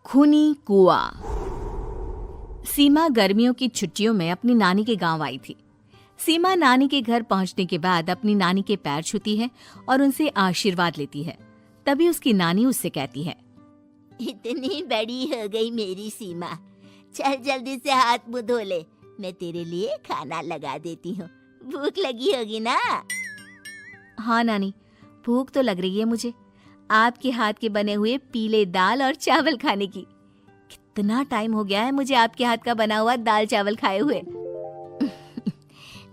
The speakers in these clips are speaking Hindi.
खूनी कुआं। सीमा गर्मियों की छुट्टियों में अपनी नानी के गांव आई थी। सीमा नानी के घर पहुंचने के बाद अपनी नानी के पैर छूती है और उनसे आशीर्वाद लेती है। तभी उसकी नानी उससे कहती है, इतनी बड़ी हो गई मेरी सीमा, चल जल्दी से हाथ मुंह धो ले, मैं तेरे लिए खाना लगा देती हूँ। भूख लगी होगी ना? हाँ नानी, भूख तो लग रही है मुझे, आपके हाथ के बने हुए पीले दाल और चावल खाने की। कितना टाइम हो गया है मुझे आपके हाथ का बना हुआ दाल चावल खाए हुए।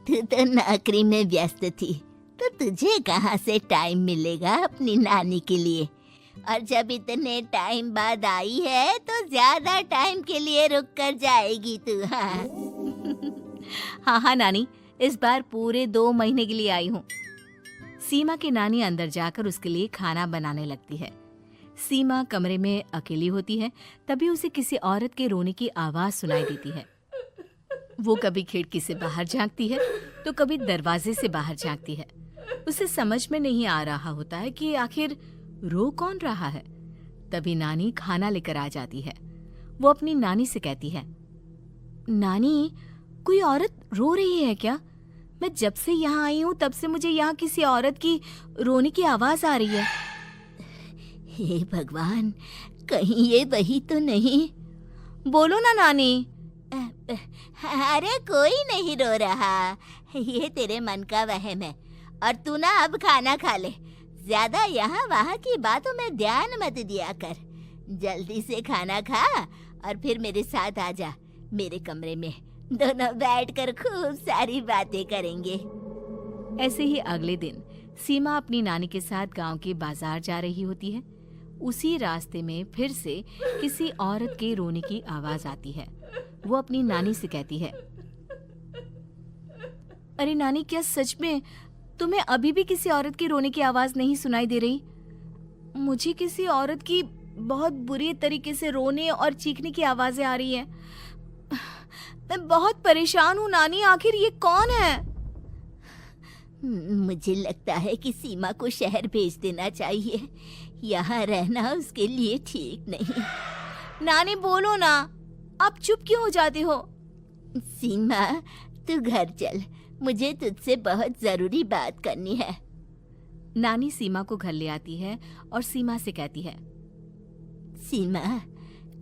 तू तो नौकरी में व्यस्त थी, तो तुझे कहाँ से टाइम मिलेगा अपनी नानी के लिए? और जब इतने टाइम बाद आई है तो ज्यादा टाइम के लिए रुक कर जाएगी तू। हाँ हाँ नानी, इस बार पूरे 2 महीने के लिए आई हूँ। सीमा की नानी अंदर जाकर उसके लिए खाना बनाने लगती है। सीमा कमरे में अकेली होती है, तभी उसे किसी औरत के रोने की आवाज सुनाई देती है। वो कभी खिड़की से बाहर झांकती है तो कभी दरवाजे से बाहर झांकती है। उसे समझ में नहीं आ रहा होता है कि आखिर रो कौन रहा है। तभी नानी खाना लेकर आ जाती है। वो अपनी नानी से कहती है, नानी, कोई औरत रो रही है क्या? मैं जब से यहाँ आई हूँ तब से मुझे यहाँ किसी औरत की रोने की आवाज आ रही है। हे भगवान, कहीं ये वही तो नहीं? बोलो ना नानी। अरे कोई नहीं रो रहा, ये तेरे मन का वहम है। और तू ना अब खाना खा ले, ज्यादा यहाँ वहाँ की बातों में ध्यान मत दिया कर। जल्दी से खाना खा और फिर मेरे साथ आ जा मेरे कमरे में, दोनों बैठकर खूब सारी बातें करेंगे। ऐसे ही अगले दिन सीमा अपनी नानी के साथ गांव के बाजार जा रही होती है। उसी रास्ते में फिर से किसी औरत के रोने की आवाज आती है। वो अपनी नानी से कहती है, अरे नानी, क्या सच में तुम्हें अभी भी किसी औरत की रोने की आवाज नहीं सुनाई दे रही? मुझे किसी औरत की बहुत बुरी तरीके से रोने और चीखने की आवाजें आ रही हैं। मैं बहुत परेशान हूँ नानी, आखिर ये कौन है? मुझे लगता है कि सीमा को शहर भेज देना चाहिए, यहाँ रहना उसके लिए ठीक नहीं। नानी बोलो ना, आप चुप क्यों हो जाते हो? सीमा, तू घर चल, मुझे तुझसे बहुत जरूरी बात करनी है। नानी सीमा को घर ले आती है और सीमा से कहती है, सीमा,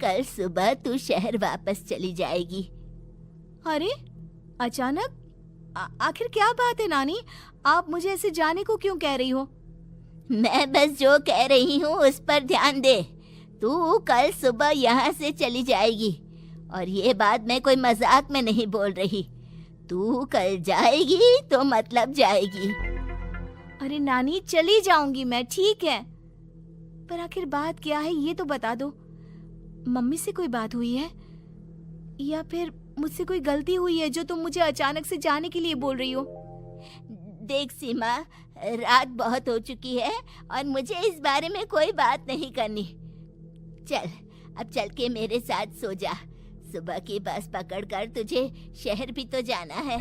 कल सुबह तू शहर वापस चली जाएगी। अरे अचानक? आखिर क्या बात है नानी, आप मुझे ऐसे जाने को क्यों कह रही हो? मैं बस जो कह रही हूँ उस पर ध्यान दे। तू कल सुबह यहाँ से चली जाएगी, और ये बात मैं कोई मजाक में नहीं बोल रही। तू कल जाएगी तो मतलब जाएगी। अरे नानी, चली जाऊंगी मैं, ठीक है, पर आखिर बात क्या है ये तो बता दो। मम्मी से कोई बात हुई है या फिर मुझसे कोई गलती हुई है जो तुम मुझे अचानक से जाने के लिए बोल रही हो? देख सीमा, रात बहुत हो चुकी है और मुझे इस बारे में कोई बात नहीं करनी। चल, अब चल के मेरे साथ सो जा। सुबह की बस पकड़कर तुझे शहर भी तो जाना है।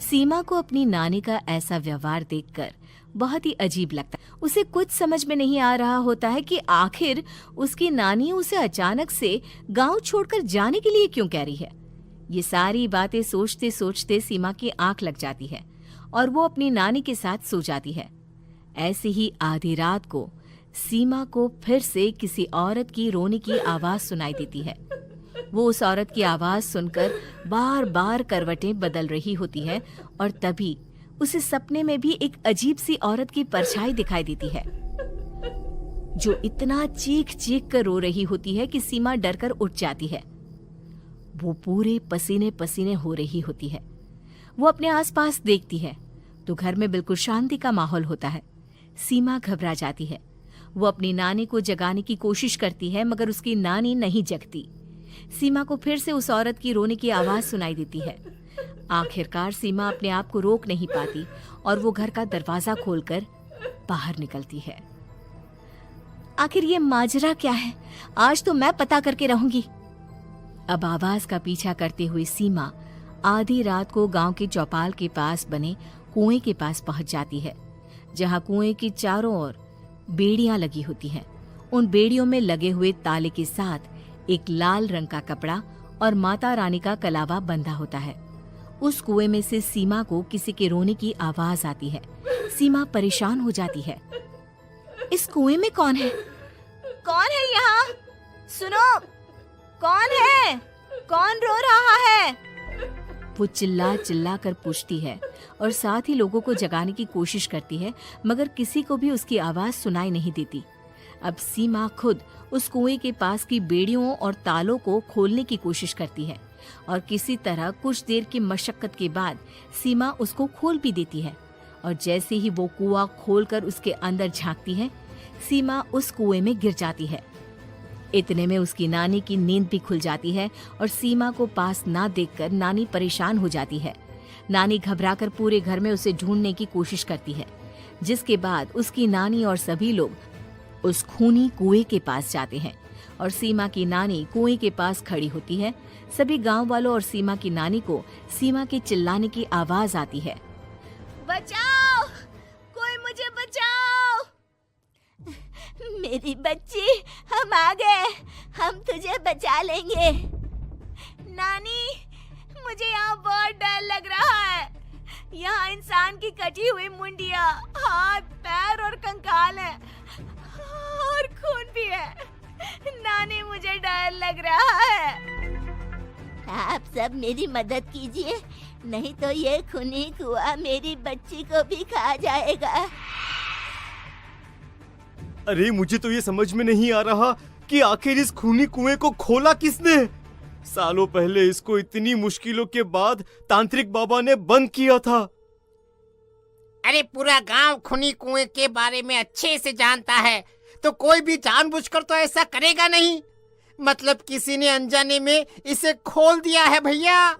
सीमा को अपनी नानी का ऐसा व्यवहार देखकर बहुत ही अजीब लगता है। उसे कुछ समझ में नहीं आ रहा होता है कि आखिर उसकी नानी उसे अचानक से गांव छोड़कर जाने के लिए क्यों कह रही है। ये सारी बातें सोचते सोचते सीमा की आंख लग जाती है और वो अपनी नानी के साथ सो जाती है। ऐसे ही आधी रात को सीमा को फिर से किसी औरत की रोने की आवाज सुनाई देती है। वो उस औरत की आवाज सुनकर बार बार करवटें बदल रही होती है और तभी उसे सपने में भी एक अजीब सी औरत की परछाई दिखाई देती है, जो इतना चीख चीख कर रो रही होती है कि सीमा डरकर उठ जाती है। वो पूरे पसीने पसीने हो रही होती है। वो अपने आसपास देखती है तो घर में बिल्कुल शांति का माहौल होता है। सीमा घबरा जाती है। वो अपनी नानी को जगाने की कोशिश करती है, मगर उसकी नानी नहीं जगती। सीमा को फिर से उस औरत की रोने की आवाज सुनाई देती है। आखिरकार सीमा अपने आप को रोक नहीं पाती और वो घर का दरवाजा खोलकर बाहर निकलती है। आखिर ये माजरा क्या है? आज तो मैं पता करके रहूंगी। अब आवाज का पीछा करते हुए सीमा आधी रात को गांव के चौपाल के पास बने कुएं के पास पहुंच जाती है, जहां कुएं की चारों ओर बेड़ियां लगी होती हैं। उन बेड़ियों में लगे हुए ताले के साथ एक लाल रंग का कपड़ा और माता रानी का कलावा बंधा होता है। उस कुएं में से सीमा को किसी के रोने की आवाज आती है। सीमा परेशान हो जाती है। इस कुएं में कौन है? कौन है यहाँ? सुनो, कौन है? कौन रो रहा है? वो चिल्ला चिल्ला कर पूछती है और साथ ही लोगों को जगाने की कोशिश करती है, मगर किसी को भी उसकी आवाज सुनाई नहीं देती। अब सीमा खुद उस कुएं के पास की बेड़ियों और तालों को खोलने की कोशिश करती है और किसी तरह कुछ देर की मशक्कत के बाद सीमा उसको खोल भी देती है। और जैसे ही वो कुआं खोलकर उसके अंदर झांकती है, सीमा उस कुएं में गिर जाती है। इतने में उसकी नानी की नींद भी खुल जाती है और सीमा को पास ना देखकर नानी परेशान हो जाती है। नानी घबराकर पूरे घर में उसे ढूंढने की कोशिश करती है, जिसके बाद उसकी नानी और सभी लोग उस खूनी कुएं के पास जाते हैं और सीमा की नानी कुएं के पास खड़ी होती है। सभी गांव वालों और सीमा की नानी को सीमा के चिल्लाने की आवाज आती है। बचाओ, कोई मुझे बचाओ। मेरी बच्ची, हम आ गए, हम तुझे बचा लेंगे। नानी, मुझे यहाँ बहुत डर लग रहा है। यहाँ इंसान की कटी हुई मुंडिया, हाथ, पैर और कंकाल है और खून भी है। नानी, मुझे डर लग रहा है। आप सब मेरी मदद कीजिए, नहीं तो ये खूनी कुआं मेरी बच्ची को भी खा जाएगा। अरे मुझे तो ये समझ में नहीं आ रहा कि आखिर इस खूनी कुएं को खोला किसने। सालों पहले इसको इतनी मुश्किलों के बाद तांत्रिक बाबा ने बंद किया था। अरे पूरा गांव खूनी कुएं के बारे में अच्छे से जानता है, तो कोई भी जानबूझकर तो ऐसा करेगा नहीं। मतलब किसी ने अनजाने में इसे खोल दिया है भैया।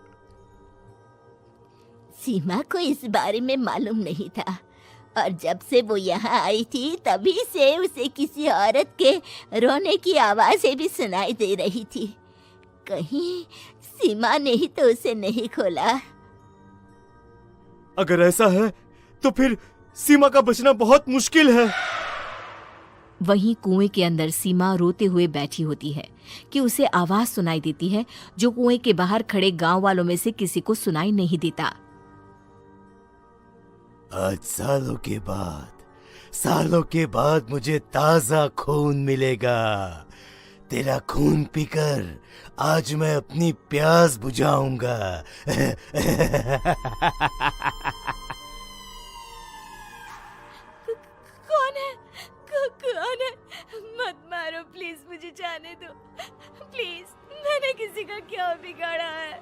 सीमा को इस बारे में मालूम नहीं था और जब से वो यहाँ आई थी तभी से उसे किसी औरत के रोने की आवाजें भी सुनाई दे रही थी। कहीं सीमा ने ही तो उसे नहीं खोला। अगर ऐसा है तो फिर सीमा का बचना बहुत मुश्किल है। वहीं कुएं के अंदर सीमा रोते हुए बैठी होती है कि उसे आवाज सुनाई देती है जो कुएं के बाहर खड़े गांव वालों में से किसी को सुनाई नहीं देता। आज सालों के बाद मुझे ताजा खून मिलेगा। तेरा खून पीकर आज मैं अपनी प्यास बुझाऊंगा। कौन है? मत मारो प्लीज, मुझे जाने दो प्लीज। मैंने किसी का क्या बिगाड़ा है?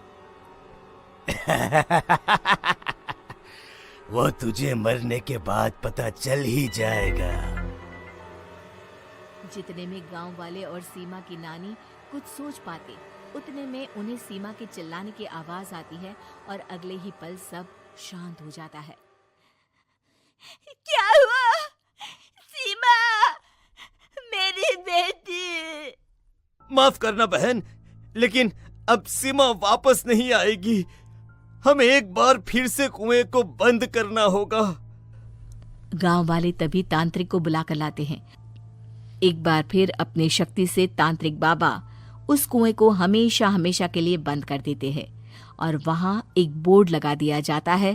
वो तुझे मरने के बाद पता चल ही जाएगा। जितने में गांव वाले और सीमा की नानी कुछ सोच पाते, उतने में उन्हें सीमा के चिल्लाने की आवाज आती है और अगले ही पल सब शांत हो जाता है। क्या हुआ? सीमा, मेरी बेटी। माफ करना बहन, लेकिन अब सीमा वापस नहीं आएगी। हमें एक बार फिर से कुएं को बंद करना होगा। गांव वाले तभी तांत्रिक को बुलाकर लाते हैं। एक बार फिर अपनी शक्ति से तांत्रिक बाबा उस कुएं को हमेशा हमेशा के लिए बंद कर देते हैं और वहां एक बोर्ड लगा दिया जाता है